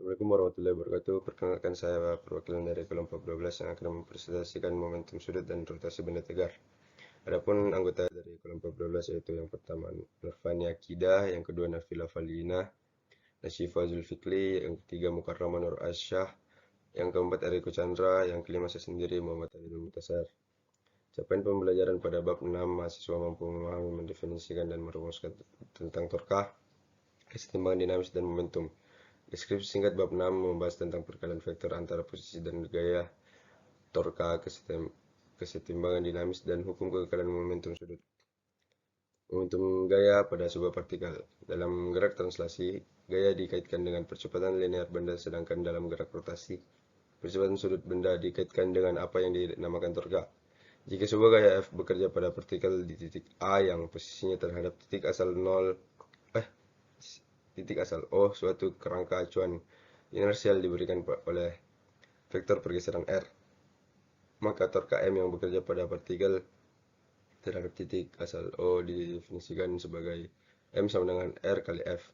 Assalamualaikum warahmatullahi wabarakatuh. Perkenalkan saya perwakilan dari kelompok 12 yang akan mempresentasikan momentum sudut dan rotasi benda tegar. Adapun anggota dari kelompok 12 yaitu yang pertama Nurfani Akidah, yang kedua Nafila Falina, Nasyifa Zulfikli, yang ketiga Mukarrama Nur Asyah, yang keempat Eriko Chandra, yang kelima saya sendiri Muhammad Adil Mutasar. Capaian pembelajaran pada bab 6, mahasiswa mampu memahami, mendefinisikan, dan merumuskan tentang torkah, kesetimbangan dinamis, dan momentum. Deskripsi singkat bab 6 membahas tentang perkalian vektor antara posisi dan gaya, torka, kesetimbangan dinamis, dan hukum kekekalan momentum sudut. Momentum gaya pada sebuah partikel. Dalam gerak translasi, gaya dikaitkan dengan percepatan linear benda, sedangkan dalam gerak rotasi, percepatan sudut benda dikaitkan dengan apa yang dinamakan torka. Jika sebuah gaya F bekerja pada partikel di titik A yang posisinya terhadap titik asal O, suatu kerangka acuan inersial diberikan oleh vektor pergeseran R, maka torka M yang bekerja pada partikel terhadap titik asal O didefinisikan sebagai M sama dengan R kali F.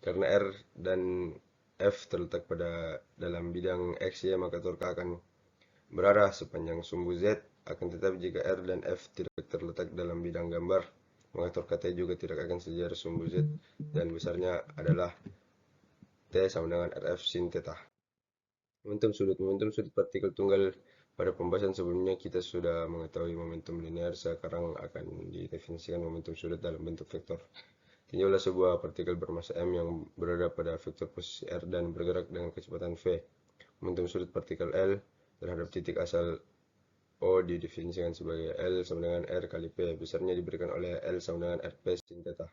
Karena R dan F terletak pada dalam bidang X, Y, maka torka akan berarah sepanjang sumbu Z. Akan tetapi jika R dan F tidak terletak dalam bidang gambar, maka torka T juga tidak akan sejajar sumbu Z, dan besarnya adalah T sama dengan RF sin theta. Momentum sudut partikel tunggal. Pada pembahasan sebelumnya kita sudah mengetahui momentum linear. Sekarang akan didefinisikan momentum sudut dalam bentuk vektor. Tinjaulah sebuah partikel bermassa m yang berada pada vektor posisi r dan bergerak dengan kecepatan v. Momentum sudut partikel L terhadap titik asal O didefinisikan sebagai L sama dengan R kali P. Besarnya diberikan oleh L sama dengan RP sin theta.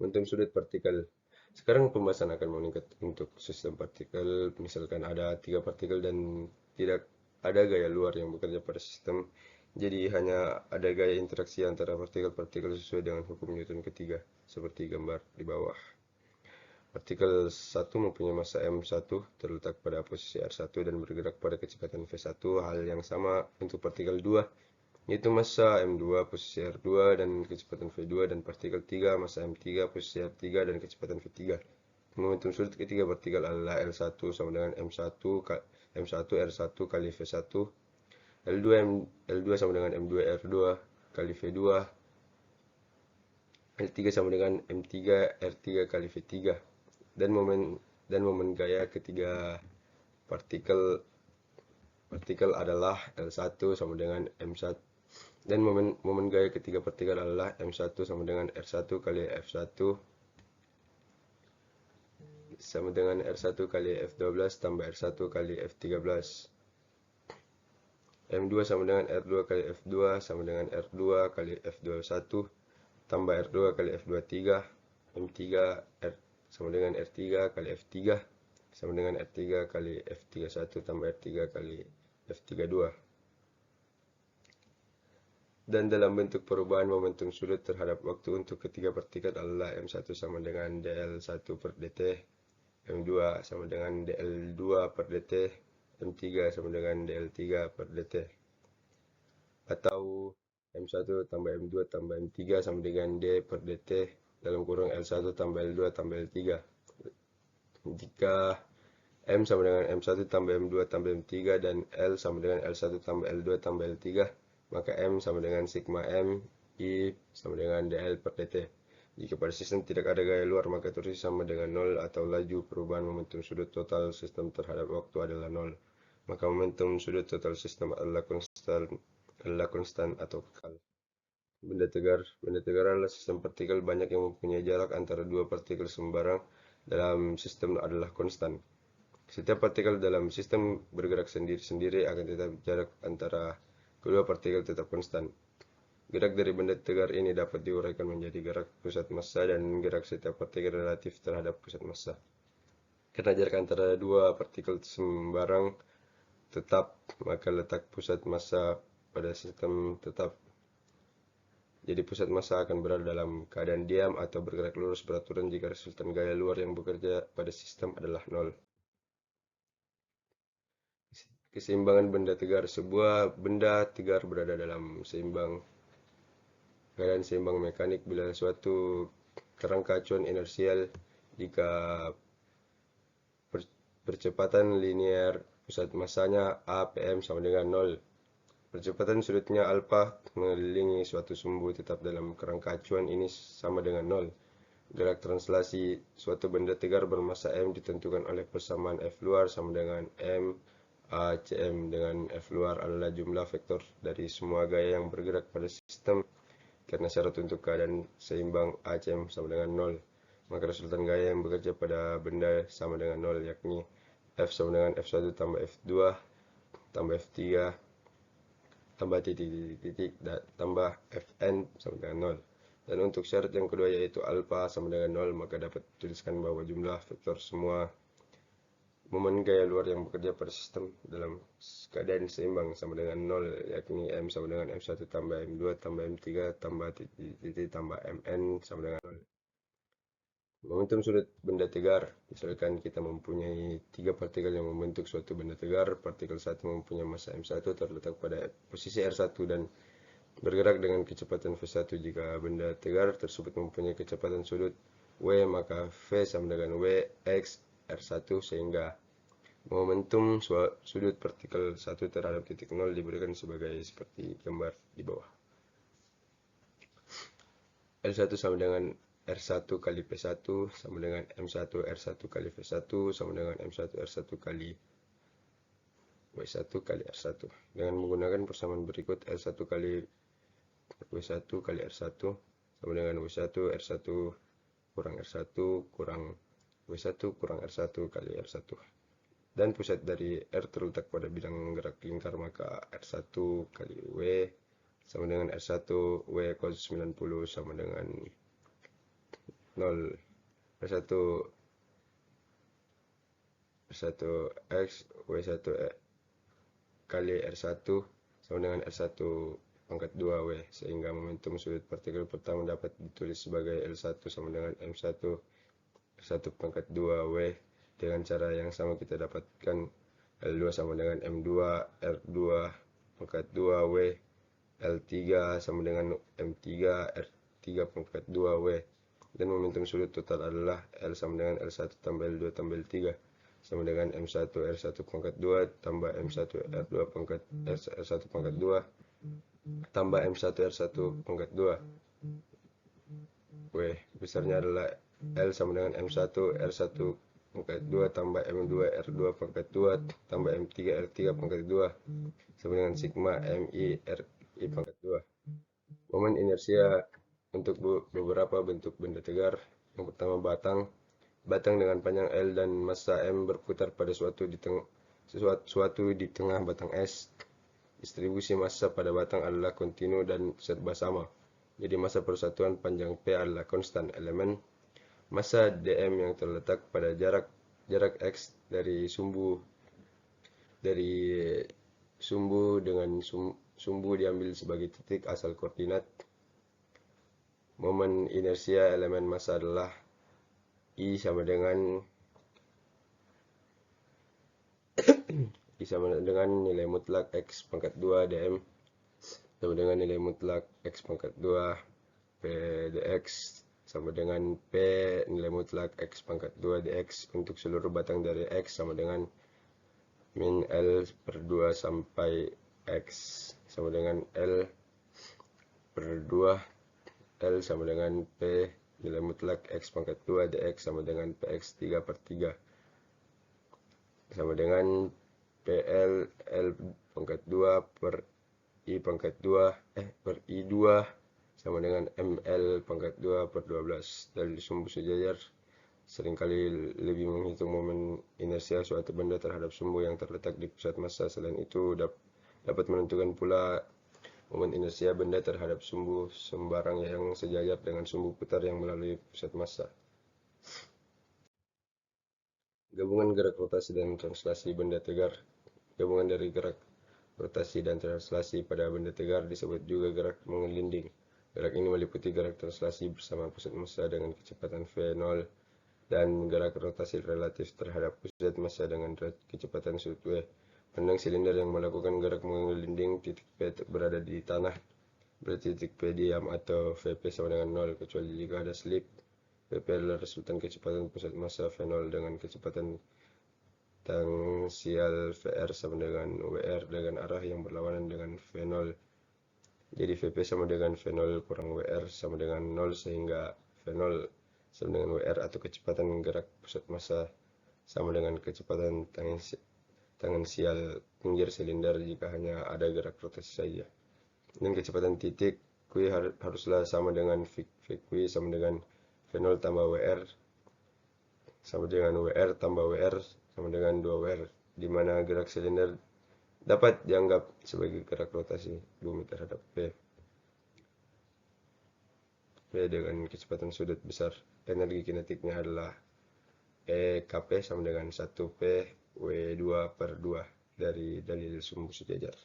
Momentum sudut partikel. Sekarang pembahasan akan meningkat untuk sistem partikel. Misalkan ada 3 partikel dan tidak ada gaya luar yang bekerja pada sistem, jadi hanya ada gaya interaksi antara partikel-partikel sesuai dengan hukum Newton ketiga, seperti gambar di bawah. Partikel 1 mempunyai massa m1 terletak pada posisi r1 dan bergerak pada kecepatan v1. Hal yang sama untuk partikel 2, yaitu massa m2 posisi r2 dan kecepatan v2, dan partikel 3 massa m3 posisi r3 dan kecepatan v3. Momentum sudut ketiga partikel adalah L1 sama dengan M1 R1 kali V1, L2 sama dengan M2 R2 kali V2, L3 sama dengan M3 R3 kali V3, dan momen gaya ketiga partikel adalah L1 sama dengan M1, dan momen gaya ketiga partikel adalah M1 sama dengan R1 kali F1 sama dengan R1 kali F12 tambah R1 kali F13. M2 sama dengan R2 kali F2 sama dengan R2 kali F21 tambah R2 kali F23. M3 sama dengan R3 kali F3 sama dengan R3 kali F31 tambah R3 kali F32. Dan dalam bentuk perubahan momentum sudut terhadap waktu untuk ketiga partikel adalah M1 sama dengan dl1 per dt, M2 sama dengan dl2 per dt, M3 sama dengan dl3 per dt, atau M1 tambah M2 tambah M3 sama dengan D per dt dalam kurung L1 tambah L2 tambah L3. Jika M sama dengan M1 tambah M2 tambah M3 dan L sama dengan L1 tambah L2 tambah L3, maka M sama dengan sigma M I sama dengan dl per dt. Jika pada sistem tidak ada gaya luar, maka torsi sama dengan 0 atau laju perubahan momentum sudut total sistem terhadap waktu adalah 0. Maka momentum sudut total sistem adalah konstan atau kekal. Benda tegar. Benda tegar adalah sistem partikel banyak yang mempunyai jarak antara dua partikel sembarang dalam sistem adalah konstan. Setiap partikel dalam sistem bergerak sendiri-sendiri, akan tetapi jarak antara kedua partikel tetap konstan. Gerak dari benda tegar ini dapat diuraikan menjadi gerak pusat massa dan gerak setiap partikel relatif terhadap pusat massa. Karena jarak antara dua partikel sembarang tetap, maka letak pusat massa pada sistem tetap. Jadi pusat massa akan berada dalam keadaan diam atau bergerak lurus beraturan jika resultan gaya luar yang bekerja pada sistem adalah 0. Keseimbangan benda tegar. Sebuah benda tegar berada dalam keadaan seimbang mekanik bila suatu kerangka acuan inersial jika percepatan linear pusat massanya A PM sama dengan 0. Percepatan sudutnya alfa mengelilingi suatu sumbu tetap dalam kerangka acuan ini sama dengan 0. Gerak translasi suatu benda tegar bermassa M ditentukan oleh persamaan F luar sama dengan M A Cm, dengan F luar adalah jumlah vektor dari semua gaya yang bergerak pada sistem. Karena syarat untuk keadaan seimbang A Cm sama dengan 0, maka resultan gaya yang bekerja pada benda sama dengan 0, yakni F sama dengan F1 tambah F2 tambah F3 tambah titik tambah Fn sama dengan 0. Dan untuk syarat yang kedua yaitu alfa sama dengan 0, maka dapat dituliskan bahwa jumlah vektor semua momen gaya luar yang bekerja pada sistem dalam keadaan seimbang sama dengan 0, yakni M sama dengan M1 tambah M2 tambah M3 tambah titik tambah Mn sama dengan 0. Momentum sudut benda tegar. Misalkan kita mempunyai 3 partikel yang membentuk suatu benda tegar. Partikel 1 mempunyai massa M1 terletak pada posisi R1 dan bergerak dengan kecepatan V1. Jika benda tegar tersebut mempunyai kecepatan sudut W, maka V sama dengan W X R1, sehingga momentum sudut partikel 1 terhadap titik 0 diberikan sebagai seperti gambar di bawah. L1 sama dengan R1 kali P1 sama dengan M1 R1 kali V1 sama dengan M1 R1 kali W1 kali R1. Dengan menggunakan persamaan berikut, L1 kali W1 kali R1 sama dengan W1 R1 kurang R1 kurang W1 kurang R1 kali R1. Dan pusat dari R terletak pada bidang gerak lingkar, maka R1 kali W sama dengan R1 W cos 90 sama dengan 0. R1 X W1 kali R1 sama dengan R1 pangkat 2 W, sehingga momentum sudut partikel pertama dapat ditulis sebagai L1 sama dengan M1 R1 pangkat 2 W. Dengan cara yang sama kita dapatkan L2 sama dengan M2 R2 pangkat 2 W, L3 sama dengan M3 R3 pangkat 2 W. Dan momentum sudut total adalah L sama dengan L1 tambah L2 tambah L3 sama dengan M1 R1 pangkat 2 tambah M1 R2 pangkat R1 pangkat 2 tambah M1 R1 pangkat 2 W. Besarnya adalah L sama dengan M1 R1 pangkat 2 tambah M2 R2 pangkat 2 tambah M3 R3 pangkat 2 sama dengan sigma MI RI pangkat 2. Momen inersia untuk beberapa bentuk benda tegar. Yang pertama, batang dengan panjang L dan massa M berputar pada suatu di tengah batang S. Distribusi massa pada batang adalah kontinu dan serba sama. Jadi massa persatuan panjang P adalah konstan elemen. Massa dm yang terletak pada jarak X dari sumbu dengan sumbu diambil sebagai titik asal koordinat. Momen inersia elemen massa adalah I sama dengan nilai mutlak X pangkat 2 dm sama dengan nilai mutlak X pangkat 2 P dx sama dengan P nilai mutlak X pangkat 2 dx untuk seluruh batang dari X sama dengan min L per 2 sampai X sama dengan L per 2 L sama dengan P nilai mutlak X pangkat 2 dx sama dengan Px 3 per 3 sama dengan PL L pangkat 2 per I pangkat 2 per I2 sama dengan ML pangkat 2 per 12. Dari sumbu sejajar seringkali lebih menghitung momen inersia suatu benda terhadap sumbu yang terletak di pusat massa. Selain itu dapat menentukan pula momen inersia benda terhadap sumbu sembarang yang sejajar dengan sumbu putar yang melalui pusat massa. Gabungan gerak rotasi dan translasi benda tegar. Gabungan dari gerak rotasi dan translasi pada benda tegar disebut juga gerak menggelinding. Gerak ini meliputi gerak translasi bersama pusat massa dengan kecepatan V0 dan gerak rotasi relatif terhadap pusat massa dengan kecepatan sudut W. Pandang silinder yang melakukan gerak menggelinding, titik P berada di tanah, berarti titik P diam atau Vp sama dengan 0, kecuali jika ada slip. Vp adalah resultan kecepatan pusat massa V0 dengan kecepatan tangensial VR sama dengan WR dengan arah yang berlawanan dengan V0. Jadi VP sama dengan V0 kurang WR sama dengan 0, sehingga V0 sama dengan WR atau kecepatan gerak pusat massa sama dengan kecepatan tangensial pinggir silinder jika hanya ada gerak rotasi saja. Dan kecepatan titik Q haruslah sama dengan VQ sama dengan V0 tambah WR sama dengan WR tambah WR sama dengan 2WR, di mana gerak silinder dapat dianggap sebagai gerak rotasi bumi terhadap P. Dengan kecepatan sudut besar, energi kinetiknya adalah EKP sama dengan 1P W2/2 dari dalil sumbu sejajar.